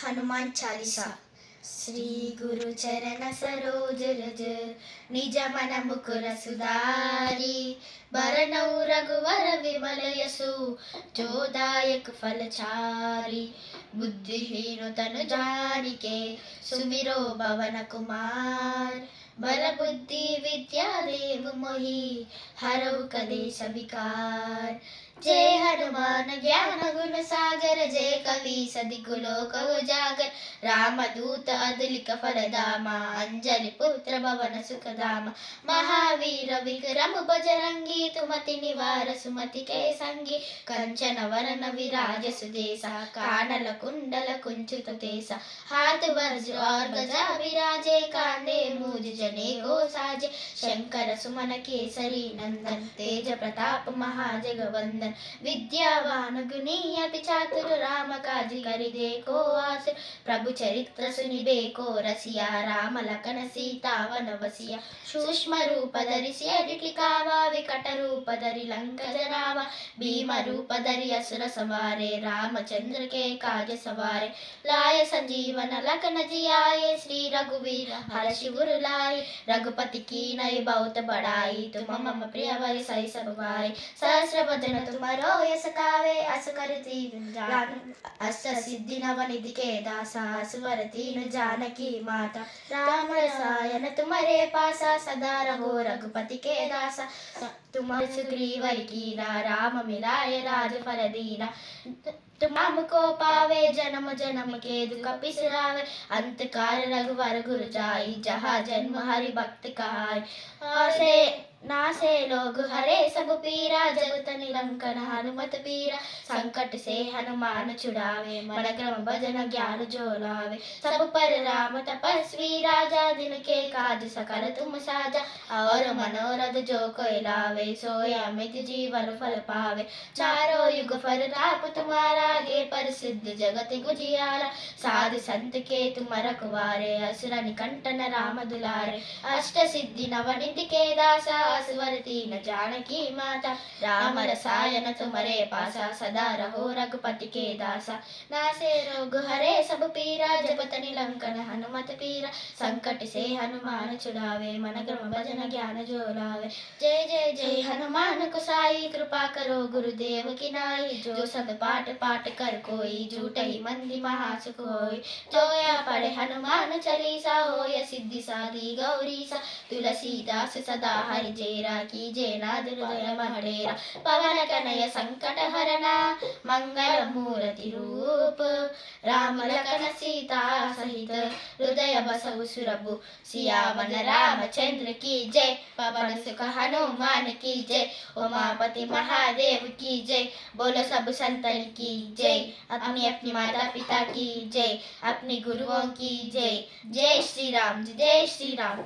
हनुमान चालीसा। श्री गुरु चरण सरोज रज, निज मन मुकुर सुधारी। बरनउँ रघुवर विमल यशु, जो दायक फल चारि। बुद्धिहीन तनु जानिके, सुमिरो पवन कुमार। बल बुद्धि विद्या देव मोहि, हरऊ कलेश विकार। जय हनुमान ज्ञान गुण सागर, जय कवि सदिखु लोक उजागर। रामदूत अतुलित फल धामा, अंजनी पुत्र भवन सुख धामा। महावीर विक्रम बजरंगी, सुमति निवार सुमति के संगी। कंचन वरन विराज सुदेशा, कानन कुंडल कुंचित केसा। हाथ वज्र और गदा विराजे, कांधे मूज जनेऊ साजे। शंकर सुमन केसरी नंदन, तेज प्रताप महाजगवंदन। विद्यावान गुणी अति चातुर, राम काज करिबेको आतुर। प्रभु चरित्र सुनिबेको रसिया, राम लखन सीता वन बसिया। सूक्ष्म रूप धरि सियहि दिखावा, विकट रूप धरि लंका जरावा। भीम रूप धरि असुर संहारे, रामचंद्र के काज सवारे। लाए संजीवन लखन जियाए, श्री रघुवीर हर्षि उर लाए। रघुपति कीन्हि बहुत बड़ाई, तुम मम प्रिय भरत सब भाई। सहस्र वदन तुमरो यश गावे, अस करति अष्ट सिद्धि नवनिधि के दासा। सुवर तीन जानकी माता, राम रसायन तुम्हारे पासा। सदा रहो रघुपति के दासा, तुम सुग्रीव कीना। राम मिलाए राजफल दीना, तुम हमको पावे। जन्म जन्म के दुख बिसरावे, अंत काल रघुवर गुर जाई। जहाँ जन्म हरि भक्त कहाई। नासे लोग हरे सब पीरा, जगत निरंजन हनुमत बीरा। संकट से हनुमान छुड़ावे, मन क्रम भजन ज्ञान जो लावे। सब पर राम तपस्वी राजा, दिन के काज सकल तुम साजा। और मनोरथ जो कोई लावे, सोई अमित जीवन फल पावे। चारों युग प्रताप तुम्हारा, गे प्रसिद्ध जगत गुजियारा। साधु संत के तुम रखवारे, असुर निकंटन राम दुलारे। अष्ट सिद्धि नवनिधि के दासा, असवर तीन जानकी माता। राम रसायन तुम्हारे पासा, सदा रहो रघुपति के दासा। नासे रोग हरे सब पीरा, जपत निरंजन हनुमत पीरा। संकट से हनुमान छुड़ावे, मन क्रम भजन ज्ञान जो लावे। जय जय जय हनुमान गोसाई, कृपा करो गुरुदेव की नाई। जो सत पाठ पाठ कर कोई, झूठहि मंदी महासुख होई। जो या पढ़े हनुमान चालीसा, होय सिद्धि साधी गौरीसा। तुलसीदास सदा हरि चेरा, कीजे नाथ हृदय महडेरा। पवन कनय संकट हरना, मंगल मूर्ति रूप। राम लखन सीता सहित, हृदय बसहु सुरभु। सियावन रामचंद्र की जय, पवन सुत हनुमान की जय। उमापति महादेव की जय, बोलो सब संतन की जय। अपनी अपनी माता पिता की जय, अपने गुरुओं की जय। जय श्री राम, जय श्री राम।